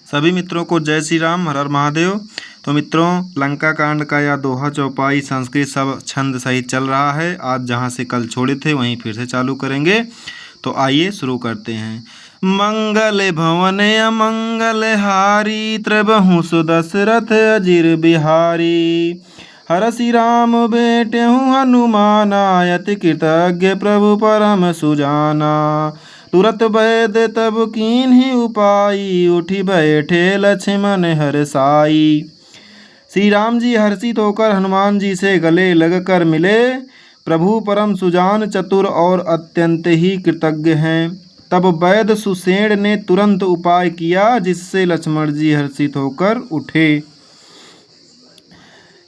सभी मित्रों को जय श्री राम, हर हर महादेव। तो मित्रों, लंका कांड का यह दोहा चौपाई संस्कृत सब छंद सहित चल रहा है। आज जहाँ से कल छोड़े थे वहीं फिर से चालू करेंगे। तो आइए शुरू करते हैं। मंगल भवन अमंगल हारी, त्रिबहु सुदशरथ अजिर बिहारी। हरसि राम बेटेहु हनुमान, अति कृतज्ञ प्रभु परम सुजाना। तुरत वैद तब कीन्ही उपाई, उठी बैठे लक्ष्मण हरसाई। श्री राम जी हर्षित होकर हनुमान जी से गले लगकर मिले। प्रभु परम सुजान, चतुर और अत्यंत ही कृतज्ञ हैं। तब वैद सुसेण ने तुरंत उपाय किया, जिससे लक्ष्मण जी हर्षित होकर उठे।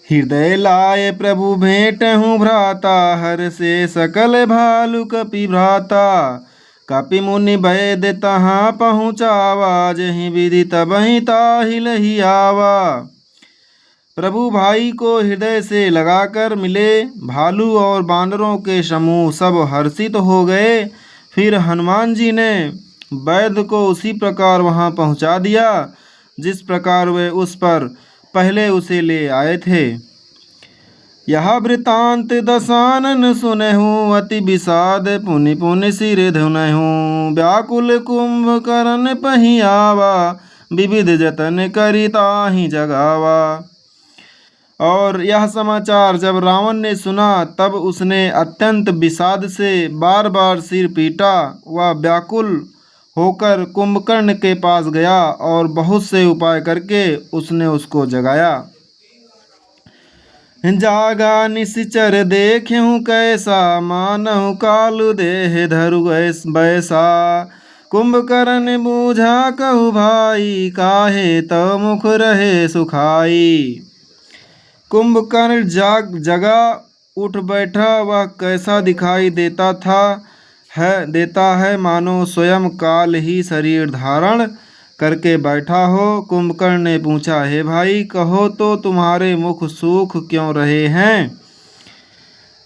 हृदय लाए प्रभु भेंटहु भ्राता, हर से सकल भालु कपि भ्राता। कपि मुनि वैद तहाँ पहुँचावा, जहीं विधि तबहि ताहि लहि आवा। प्रभु भाई को हृदय से लगाकर मिले। भालू और बानरों के समूह सब हर्षित हो गए। फिर हनुमान जी ने वैद को उसी प्रकार वहाँ पहुँचा दिया जिस प्रकार वे उस पर पहले उसे ले आए थे। यह वृतांत दशानन सुनहु, अति विषाद पुनि पुनि सिर धुनहु। व्याकुल कुंभकर्ण पहि आवा, विविध जतन करि ताहि जगावा। और यह समाचार जब रावण ने सुना, तब उसने अत्यंत विषाद से बार बार सिर पीटा। वह व्याकुल होकर कुंभकर्ण के पास गया और बहुत से उपाय करके उसने उसको जगाया। जागा निश्चर देखूं कैसा, मानहु कालु देह धरु बैसा। कुंभकर्ण बूझा कहु भाई, काहे तव मुख रहे सुखाई। कुंभकर्ण जगा उठ बैठा। वह कैसा दिखाई देता है मानो स्वयं काल ही शरीर धारण करके बैठा हो। कुंभकर्ण ने पूछा, हे भाई, कहो तो तुम्हारे मुख सूख क्यों रहे हैं।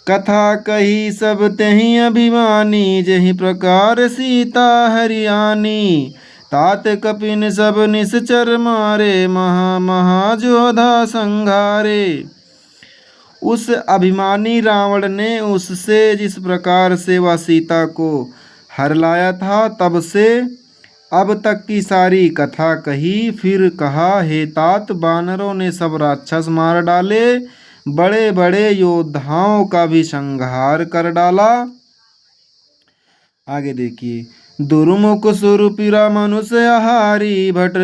कथा कही सब तेहि अभिमानी, जहि प्रकार सीता हरियाणी। तात कपिन सब निश्चर मारे, महा महाजोधा संघारे। उस अभिमानी रावण ने उससे जिस प्रकार से वह सीता को हर लाया था, तब से अब तक की सारी कथा कही। फिर कहा, हे तात, बानरों ने सब राक्षस मार डाले, बड़े बड़े योद्धाओं का भी संहार कर डाला। आगे देखिए। दुर्मुख सुरपीरा मनुष्य आहारी, भट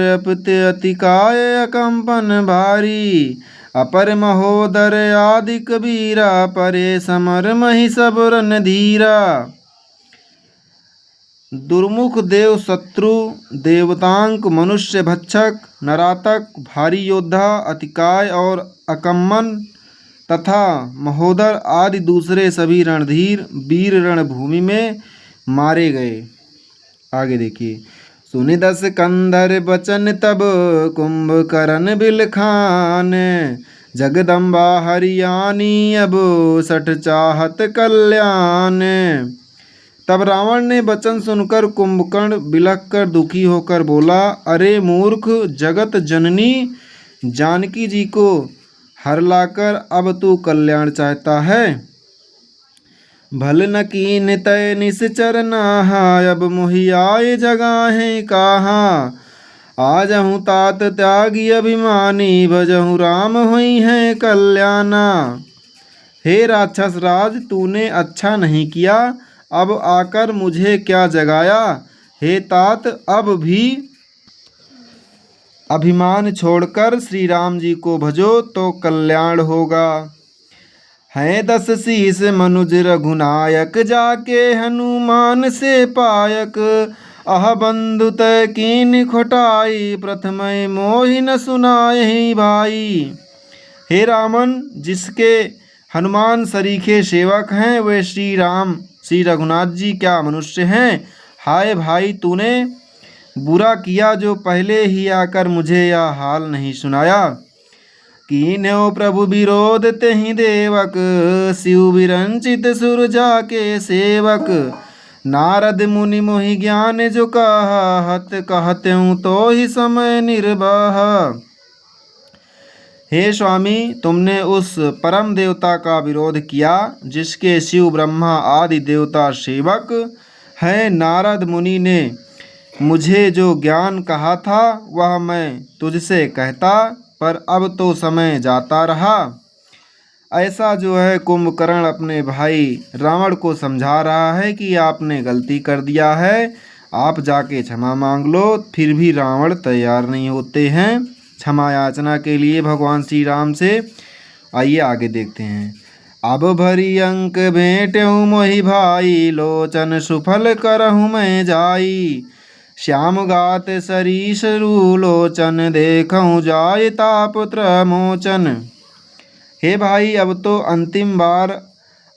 अतिकाय अकंपन भारी। अपर महोदर आदि कबीरा, परे समर मही सब रणधीरा। दुर्मुख देव शत्रु, देवतांक, मनुष्य भक्षक, नरातक, भारी योद्धा, अतिकाय और अकम्मन तथा महोदर आदि दूसरे सभी रणधीर वीर रणभूमि में मारे गए। आगे देखिए। सुनि दस कंधर बचन तब, कुंभकर्ण बिलखान। जगदम्बा हरियाणी, अब सठ चाहत कल्याण। तब रावण ने वचन सुनकर कुंभकर्ण बिलख कर दुखी होकर बोला, अरे मूर्ख, जगत जननी जानकी जी को हर लाकर अब तू कल्याण चाहता है। भल न कीन तय निश्चर नाहा, अब मोहि आए जगाहें कहाँ। आजहु तात त्यागी अभिमानी, भजहु राम हुई है कल्याणा। हे राक्षस राज, तूने अच्छा नहीं किया, अब आकर मुझे क्या जगाया। हे तात, अब भी अभिमान छोड़कर श्री राम जी को भजो तो कल्याण होगा। हैं 10 शीस मनुज रघुनायक, जाके हनुमान से पायक। अह बंधु तय कीन खोटाई, प्रथम मोहि न सुनाए भाई। हे रामन, जिसके हनुमान सरीखे सेवक हैं, वे श्री रघुनाथ जी क्या मनुष्य हैं। हाय भाई, तूने बुरा किया जो पहले ही आकर मुझे यह हाल नहीं सुनाया। कीन्हो प्रभु विरोध तेहि देवक, शिव विरंचित सुर जाके सेवक। नारद मुनि मोहि ज्ञान जो कहत, कहत्यूँ तो ही समय निर्वाह। हे स्वामी, तुमने उस परम देवता का विरोध किया जिसके शिव ब्रह्मा आदि देवता सेवक हैं। नारद मुनि ने मुझे जो ज्ञान कहा था वह मैं तुझसे कहता, पर अब तो समय जाता रहा। ऐसा जो है कुंभकर्ण अपने भाई रावण को समझा रहा है कि आपने गलती कर दिया है, आप जाके क्षमा मांग लो। फिर भी रावण तैयार नहीं होते हैं क्षमा याचना के लिए भगवान श्री राम से। आइए आगे देखते हैं। अब भरी अंक भेंटूँ मोहि भाई, लोचन सुफल करहूँ मैं जाई। श्याम गात सरीस लोचन, देखूँ जाय तापुत्र मोचन। हे भाई, अब तो अंतिम बार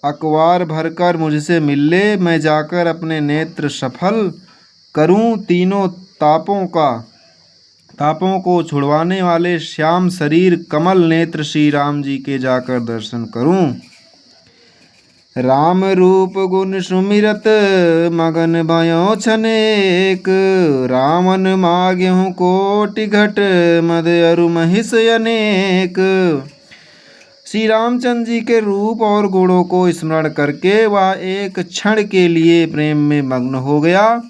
अखबार भरकर मुझसे मिल ले, मैं जाकर अपने नेत्र सफल करूं। तीनों तापों को छुड़वाने वाले श्याम शरीर कमल नेत्र श्री राम जी के जाकर दर्शन करूं। राम रूप गुण सुमिरत, मगन भयो छनेक। रावण माग्यहु कोटि घट, मद अरु महिष अनेक। श्री रामचंद्र जी के रूप और गुणों को स्मरण करके वह एक क्षण के लिए प्रेम में मग्न हो गया।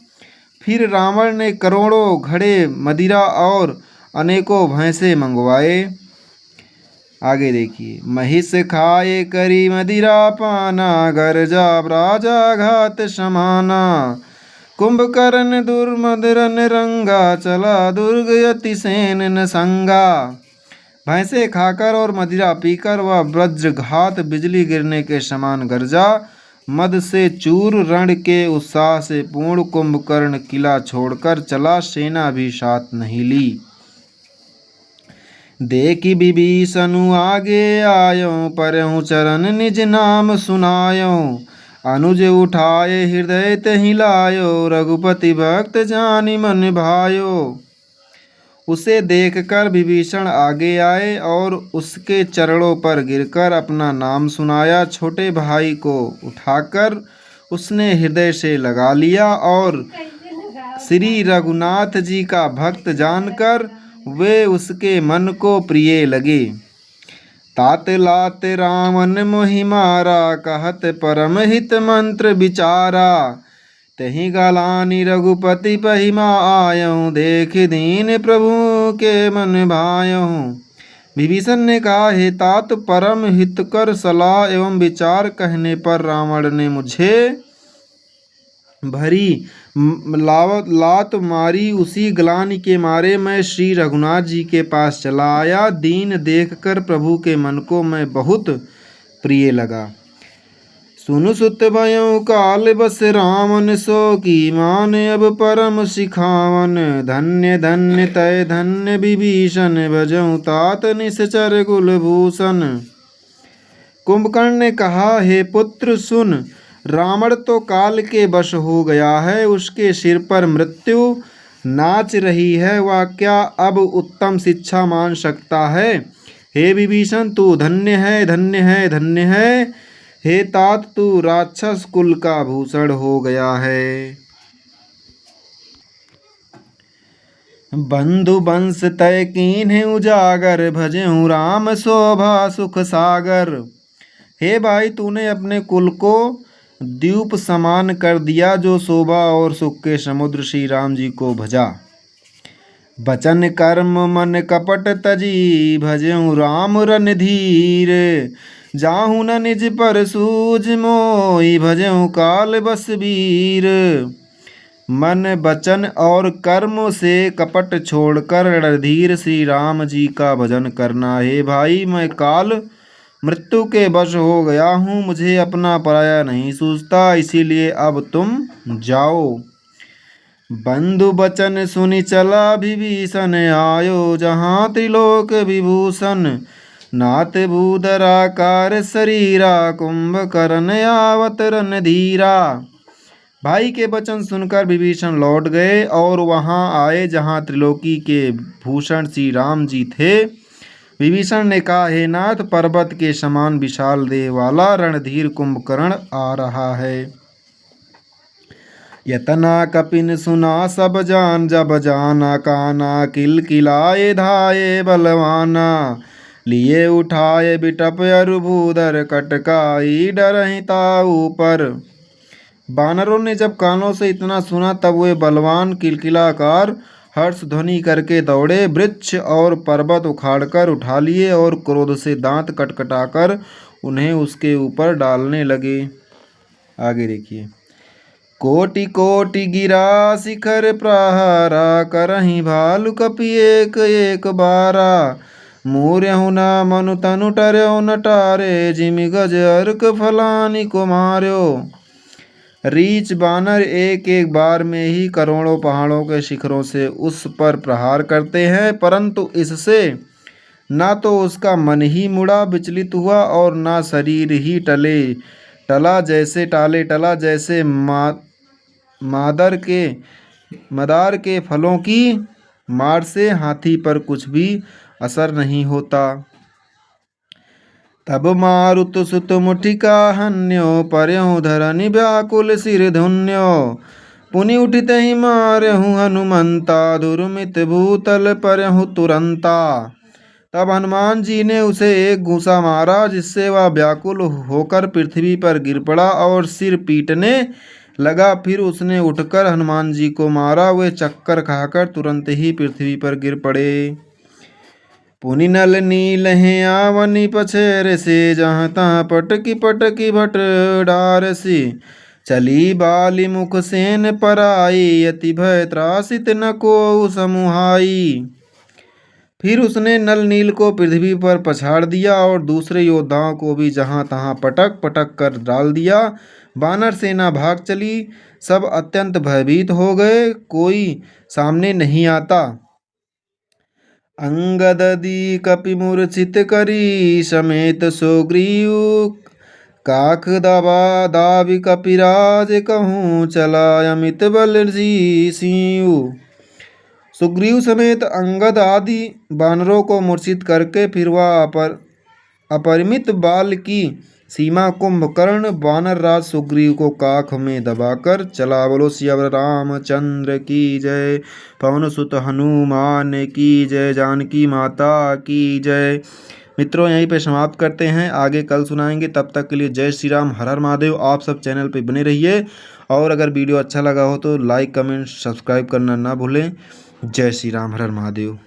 फिर रावण ने करोड़ों घड़े मदिरा और अनेकों भैंसे मंगवाए। आगे देखिए। महिष खाए करी मदिरा पाना, गर्जा राजा घात समाना। कुंभकर्ण दुर्मदरन रंगा, चला दुर्ग यति सेन न संगा। भैंसे खाकर और मदिरा पीकर वह वज्रघात बिजली गिरने के समान गर्जा। मद से चूर रण के उत्साह से पूर्ण कुंभकर्ण किला छोड़कर चला, सेना भी साथ नहीं ली। देखी विभीषणु आगे आयो, परहु चरण निज नाम सुनायो। अनुज उठाए हृदय तहि लायो, रघुपति भक्त जानि मन भायो। उसे देखकर विभीषण आगे आए और उसके चरणों पर गिरकर अपना नाम सुनाया। छोटे भाई को उठाकर उसने हृदय से लगा लिया और श्री रघुनाथ जी का भक्त जानकर वे उसके मन को प्रिय लगे। तात लात रावण मोहि मारा, कहत परम हित मंत्र विचारा। तहि गलानि रघुपति पहिमा आयऊँ, देख दीन प्रभु के मन भायऊँ। विभीषण ने कहा, हे तात, परम हितकर सलाह एवं विचार कहने पर रावण ने मुझे भरी लात मारी। उसी ग्लानि के मारे मैं श्री रघुनाथ जी के पास चला आया। दीन देखकर प्रभु के मन को मैं बहुत प्रिय लगा। सुनु सुत भयो काल बस रावण, सो की मान अब परम सिखावन। धन्य धन्य तय धन्य विभीषण, भजऊँ तात निश्चर कुलभूषण। कुंभकर्ण ने कहा, हे पुत्र सुन, रावण तो काल के वश हो गया है, उसके सिर पर मृत्यु नाच रही है, वह क्या अब उत्तम शिक्षा मान सकता है। हे विभीषण, तू धन्य है, धन्य है, धन्य है। हे तात, तू राक्षस कुल का भूषण हो गया है। बंधु बंश तय कीन्ह उजागर, भजेहूँ राम शोभा सुख सागर। हे भाई, तूने अपने कुल को द्वीप समान कर दिया, जो शोभा और सुख के समुद्र श्री राम जी को भजा। बचन कर्म मन कपट तजी, भजेहूँ राम रणधीर। जाहू न निज पर सूझ मोहि, भजेहूँ काल बस वीर। मन वचन और कर्म से कपट छोड़कर रणधीर श्री राम जी का भजन करना। हे भाई, मैं काल मृत्यु के वश हो गया हूँ, मुझे अपना पराया नहीं सूझता, इसीलिए अब तुम जाओ। बंधु बचन सुनि चला विभीषण, आयो जहाँ त्रिलोक विभूषण। नाथ भूधराकार शरीरा, कुंभकर्ण आवत रणधीरा। भाई के वचन सुनकर विभीषण लौट गए और वहाँ आए जहाँ त्रिलोकी के भूषण श्री राम जी थे। विभीषण ने कहा, हे नाथ, पर्वत के समान विशाल देह वाला रणधीर कुंभकर्ण आ रहा है। यतना कपिन सुना सब जान, जब जाना काना किलकिलाए धाये बलवाना। लिए उठाए बिटप अरुभूधर, कटकाई डरहि ताऊ पर। बानरों ने जब कानों से इतना सुना तब वे बलवान किलकिलाकार हर्ष ध्वनि करके दौड़े, वृक्ष और पर्वत उखाड़कर उठा लिए और क्रोध से दांत कटकटाकर उन्हें उसके ऊपर डालने लगे। आगे देखिए। कोटि कोटि गिरा शिखर प्रहारा, करहि भालु कपि एक एक बारा। मूर्यहु न मनु तनु टर्यउ न टारे, जिमि गज अर्क फलानि को मार्यो। रीछ बानर एक एक बार में ही करोड़ों पहाड़ों के शिखरों से उस पर प्रहार करते हैं, परंतु इससे ना तो उसका मन ही मुड़ा विचलित हुआ और ना शरीर ही टला जैसे मदार के फलों की मार से हाथी पर कुछ भी असर नहीं होता। तब मारुत सुत मुठिका हन्यो, पर्यहु धरनि व्याकुल सिर धुन्यो। पुनि उठित ही मारहु हनुमंता, दुर्मित भूतल पर्यहु तुरंता। तब हनुमान जी ने उसे एक घूंसा मारा, जिससे वह व्याकुल होकर पृथ्वी पर गिर पड़ा और सिर पीटने लगा। फिर उसने उठकर हनुमान जी को मारा, वे चक्कर खाकर तुरंत ही पृथ्वी पर गिर पड़े। पुनि नल नील हैं आवनी पछेर से, जहाँ तहाँ पटकी पटकी भट डारसी। चली बाली मुख सेन पराई, यति भय त्रासित न को समुहाई। फिर उसने नल नील को पृथ्वी पर पछाड़ दिया और दूसरे योद्धाओं को भी जहाँ तहाँ पटक पटक कर डाल दिया। बानर सेना भाग चली, सब अत्यंत भयभीत हो गए, कोई सामने नहीं आता। अंगददि कपि मूर्छित करी, समेत सुग्रीव काख दाबि कपिराज। कहूँ चला अमित बल सिंह। सुग्रीव समेत अंगद आदि बानरों को मूर्छित करके फिर वह अपरिमित बाल की सीमा कुंभकर्ण वानर राज सुग्रीव को काख में दबाकर चला। बोलो सियावर रामचंद्र की जय, पवन सुत हनुमान की जय, जानकी माता की जय। मित्रों यहीं पे समाप्त करते हैं, आगे कल सुनाएंगे। तब तक के लिए जय श्री राम, हर हर महादेव। आप सब चैनल पे बने रहिए और अगर वीडियो अच्छा लगा हो तो लाइक कमेंट सब्सक्राइब करना ना भूलें। जय श्री राम, हर हर महादेव।